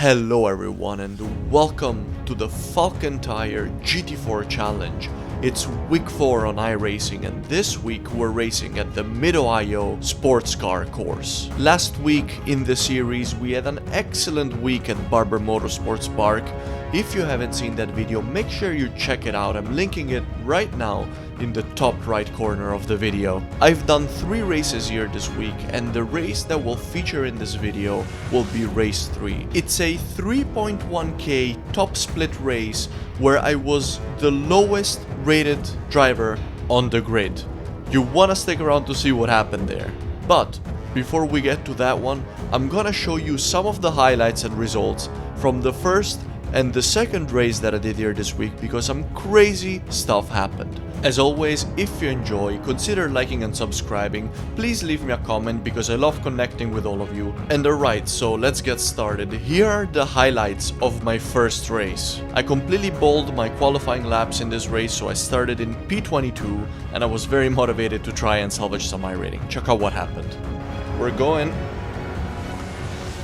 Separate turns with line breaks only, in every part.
Hello everyone and welcome to the Falken Tyre GT4 challenge. It's week 4 on iRacing and this week we're racing at the Mid-Ohio sports car course. Last week in the series we had an excellent week at Barber Motorsports Park. If you haven't seen that video, make sure you check it out. I'm linking it right now in the top right corner of the video. I've done 3 races here this week and the race that will feature in this video will be race 3. It's a 3.1k top split race where I was the lowest rated driver on the grid. You wanna stick around to see what happened there. But before we get to that one, I'm gonna show you some of the highlights and results from the first and the second race that I did here this week because some crazy stuff happened. As always, if you enjoy, consider liking and subscribing. Please leave me a comment because I love connecting with all of you. And alright, so let's get started. Here are the highlights of my first race. I completely bowled my qualifying laps in this race, so I started in P22 and I was very motivated to try and salvage some iRating. Check out what happened. We're going.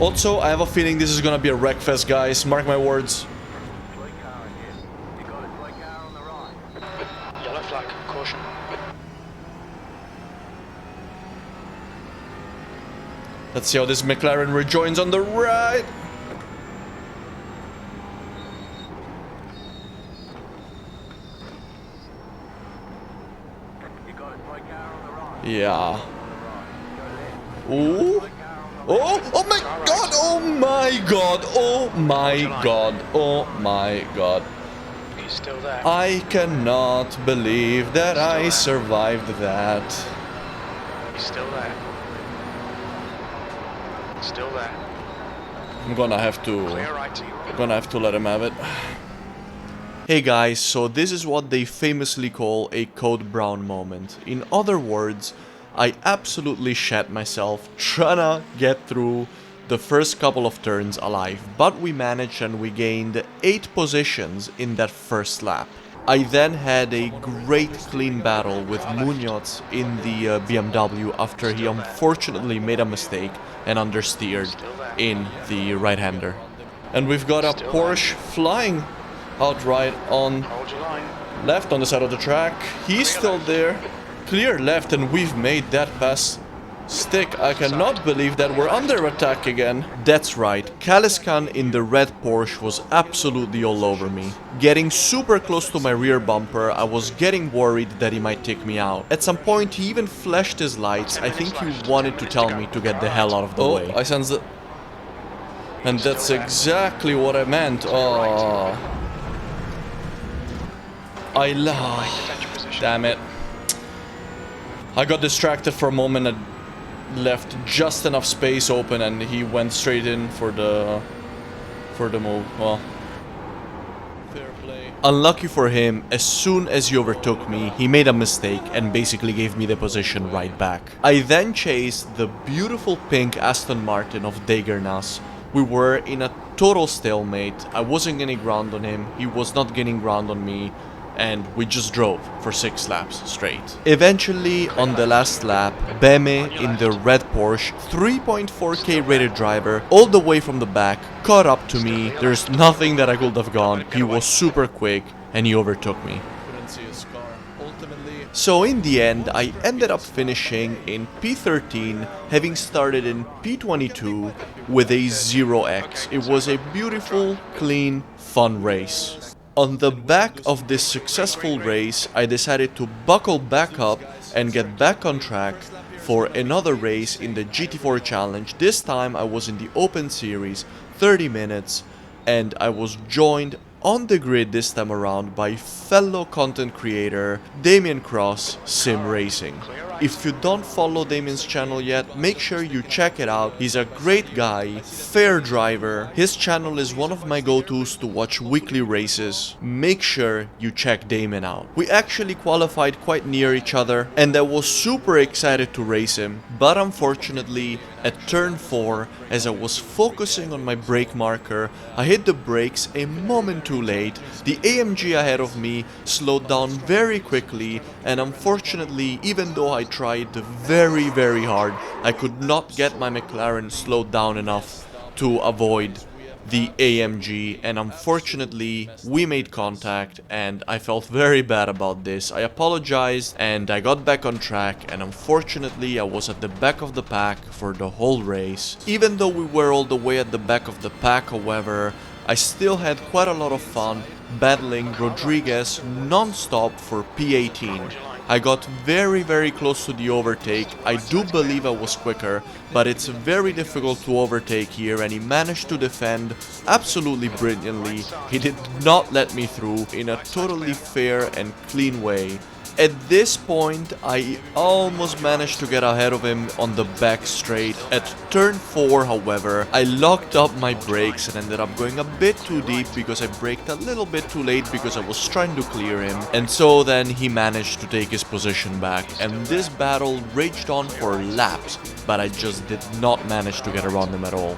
Also, I have a feeling this is gonna be a wreckfest, guys. Mark my words.
Yellow flag, caution.
Let's see how this McLaren rejoins on the right. Yeah. Ooh. Oh my god, oh my god, oh my god, oh my god.
He's still there.
I cannot believe that I survived that.
He's still there. Still there.
I'm gonna have
Clear right to you.
let him have it. Hey guys, so this is what they famously call a Code Brown moment. In other words, I absolutely shat myself trying to get through the first couple of turns alive, but we managed and we gained 8 positions in that first lap. I then had a great clean battle with Munoz in the BMW after he unfortunately made a mistake and understeered in the right-hander. And we've got a Porsche flying outright on
Hold your line.
left on the side of the track. He's still there. Clear left and we've made that pass stick. I cannot believe that we're under attack again. That's right, Kaliskan in the red Porsche was absolutely all over me. Getting super close to my rear bumper, I was getting worried that he might take me out. At some point he even flashed his lights. I think he wanted to tell me to get the hell out of the way. I sense it. And that's exactly what I meant. Oh. Damn it. I got distracted for a moment and left just enough space open and he went straight in for the move. Well, fair play. Unlucky for him, as soon as he overtook me, he made a mistake and basically gave me the position right back. I then chased the beautiful pink Aston Martin of Dagernas. We were in a total stalemate. I wasn't gaining ground on him, he was not gaining ground on me. And we just drove for 6 laps straight. Eventually, on the last lap, Beme in the red Porsche, 3.4k rated driver, all the way from the back, caught up to me. There's nothing that I could have gone. He was super quick and he overtook me. So in the end, I ended up finishing in P13, having started in P22 with a 0x. It was a beautiful, clean, fun race. On the back of this successful race, I decided to buckle back up and get back on track for another race in the GT4 challenge. This time I was in the open series, 30 minutes, and I was joined on the grid this time around by fellow content creator Damien Cross Sim Racing. If you don't follow Damien's channel yet, make sure you check it out. He's a great guy, fair driver. His channel is one of my go-tos to watch weekly races. Make sure you check Damien out. We actually qualified quite near each other and I was super excited to race him, but unfortunately at turn 4, as I was focusing on my brake marker, I hit the brakes a moment too late. The AMG ahead of me slowed down very quickly and unfortunately, even though I tried very hard, I could not get my McLaren slowed down enough to avoid the AMG, and unfortunately we made contact and I felt very bad about this. I apologized and I got back on track, and unfortunately I was at the back of the pack for the whole race. Even though we were all the way at the back of the pack, however, I still had quite a lot of fun battling Rodriguez non-stop for P18. I got very close to the overtake. I do believe I was quicker, but it's very difficult to overtake here, and he managed to defend absolutely brilliantly. He did not let me through in a totally fair and clean way. At this point, I almost managed to get ahead of him on the back straight. At turn 4, however, I locked up my brakes and ended up going a bit too deep because I braked a little bit too late because I was trying to clear him. And so then he managed to take his position back. And this battle raged on for laps, but I just did not manage to get around him at all.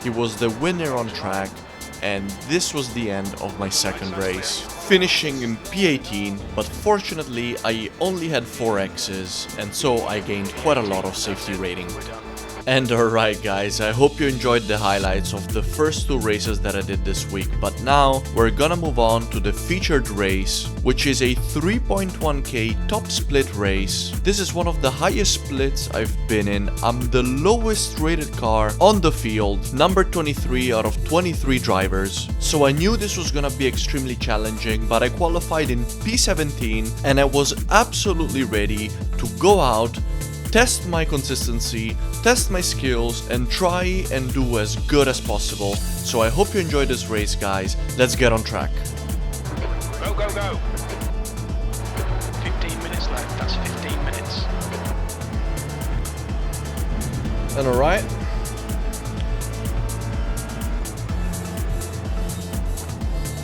He was the winner on track, and this was the end of my second race, finishing in P18, but fortunately I only had 4 X's, and so I gained quite a lot of safety rating. And alright guys, I hope you enjoyed the highlights of the first 2 races that I did this week, but now we're gonna move on to the featured race, which is a 3.1k top split race. This is one of the highest splits I've been in. I'm the lowest rated car on the field, number 23 out of 23 drivers. So I knew this was gonna be extremely challenging, but I qualified in P17 and I was absolutely ready to go out, test my consistency, test my skills, and try and do as good as possible. So I hope you enjoyed this race, guys. Let's get on track.
Go, go, go. 15 minutes left. That's 15 minutes.
And alright.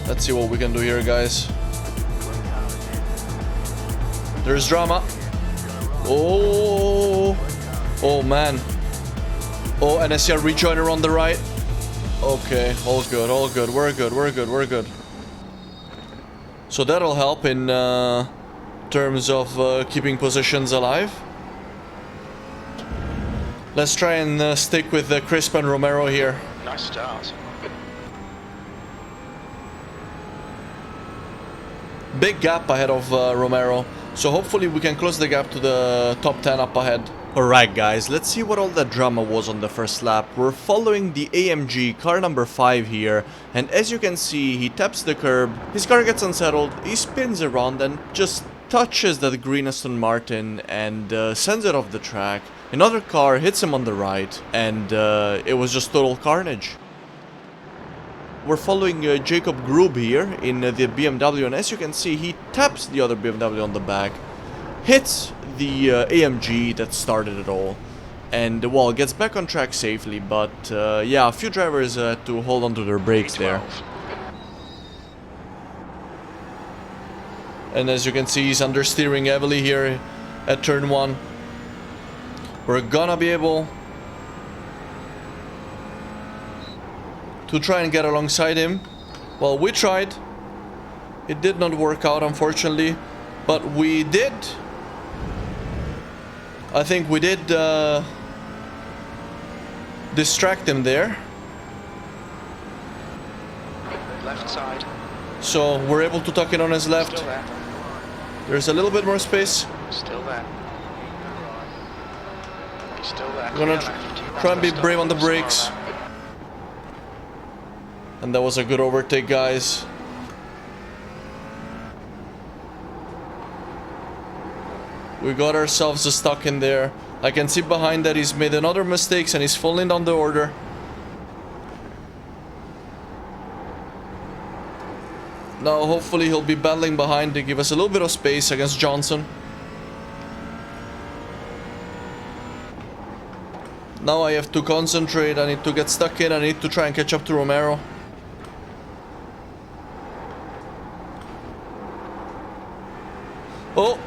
Let's see what we can do here, guys. There's drama. Oh man. Oh, and I see a rejoiner on the right. Okay, all good, all good. We're good, we're good, we're good. So that'll help in terms of keeping positions alive. Let's try and stick with Crisp and Romero here.
Nice start.
Big gap ahead of Romero. So hopefully we can close the gap to the top 10 up ahead. Alright guys, let's see what all that drama was on the first lap. We're following the AMG car number 5 here, and as you can see, he taps the curb, his car gets unsettled, he spins around and just touches that green Aston Martin and sends it off the track. Another car hits him on the right, and it was just total carnage. We're following Jacob Grube here in the BMW, and as you can see, he taps the other BMW on the back, hits the AMG that started it all, and well, gets back on track safely, but yeah, a few drivers had to hold on to their brakes there. And as you can see, he's understeering heavily here at turn 1. We're gonna be able to try and get alongside him. Well, we tried. It did not work out, unfortunately, but we did. I think we did distract him there.
Left side.
So we're able to tuck it on his left.
Still there.
There's a little bit more space.
Still there. He's still there.
I'm gonna try and be brave on the brakes. And that was a good overtake, guys. We got ourselves stuck in there. I can see behind that he's made another mistakes and he's falling down the order. Now hopefully he'll be battling behind to give us a little bit of space against Johnson. Now I have to concentrate. I need to get stuck in. I need to try and catch up to Romero. Oh!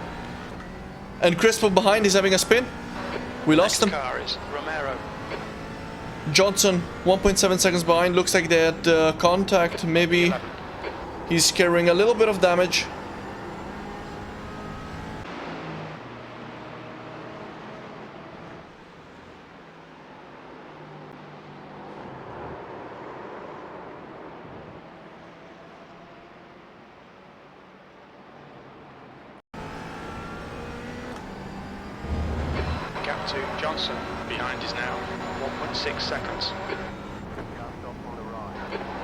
And Crispo behind, he's having a spin. We lost him.
Car is Romero.
Johnson, 1.7 seconds behind. Looks like they had contact. Maybe he's carrying a little bit of damage.
to Johnson. Behind is now 1.6 seconds.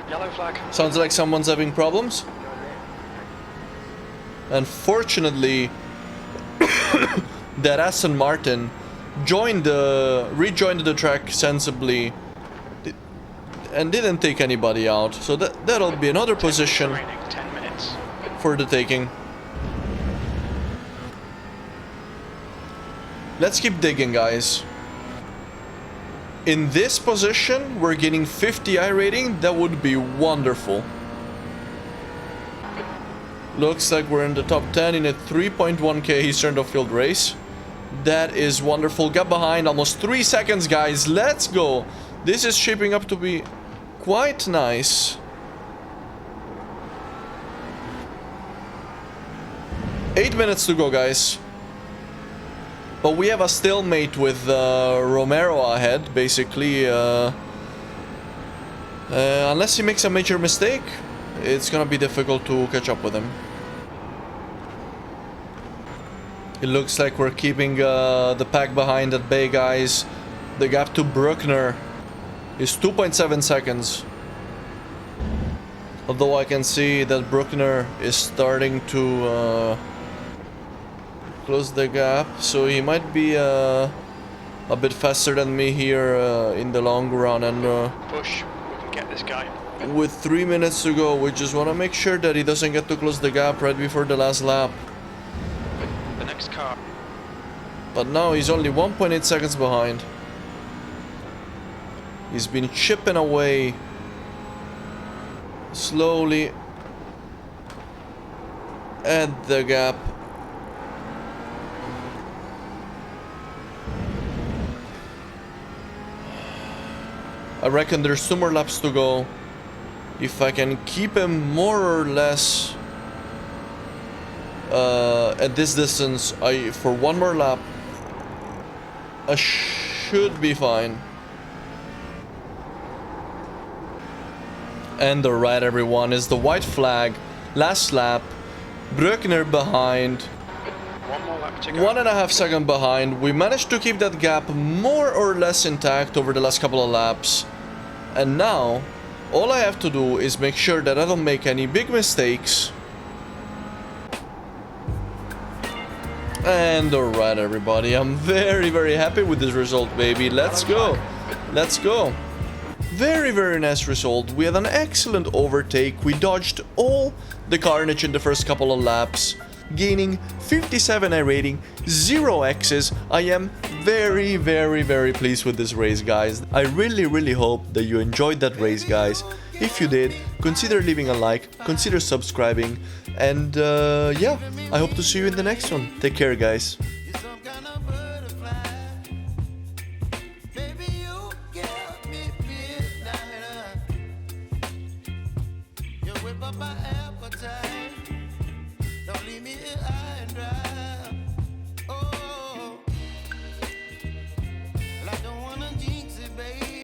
Yellow flag.
Sounds like someone's having problems. Unfortunately, that Aston Martin rejoined the track sensibly and didn't take anybody out. So that'll be another position
10 minutes.
for the taking. Let's keep digging, guys. In this position, we're getting 50 iRating. That would be wonderful. Looks like we're in the top 10 in a 3.1k Eastern of Field race. That is wonderful. Got behind almost 3 seconds, guys. Let's go. This is shaping up to be quite nice. 8 minutes to go, guys. But we have a stalemate with Romero ahead, basically. Unless he makes a major mistake, it's gonna be difficult to catch up with him. It looks like we're keeping the pack behind at bay, guys. The gap to Bruckner is 2.7 seconds. Although I can see that Bruckner is starting to close the gap, so he might be a bit faster than me here in the long run. And
Push, we can get this guy.
with 3 minutes to go, we just want to make sure that he doesn't get to close the gap right before the last lap.
The next car.
But now he's only 1.8 seconds behind. He's been chipping away slowly at the gap. I reckon there's 2 more laps to go. If I can keep him more or less at this distance, for 1 more lap, I should be fine. And alright, everyone, is the white flag. Last lap. Bruckner behind.
1 more lap to go.
1.5 seconds behind. We managed to keep that gap more or less intact over the last couple of laps. And now, all I have to do is make sure that I don't make any big mistakes. And alright, everybody, I'm very, very happy with this result, baby. Let's go. Let's go. Very, very nice result. We had an excellent overtake. We dodged all the carnage in the first couple of laps, gaining 57 iRating, 0 X's. I am very, very, very pleased with this race, guys. I really, really hope that you enjoyed that race, guys. If you did, consider leaving a like, consider subscribing, and yeah, I hope to see you in the next one. Take care, guys.
Don't leave me here high and dry. Oh.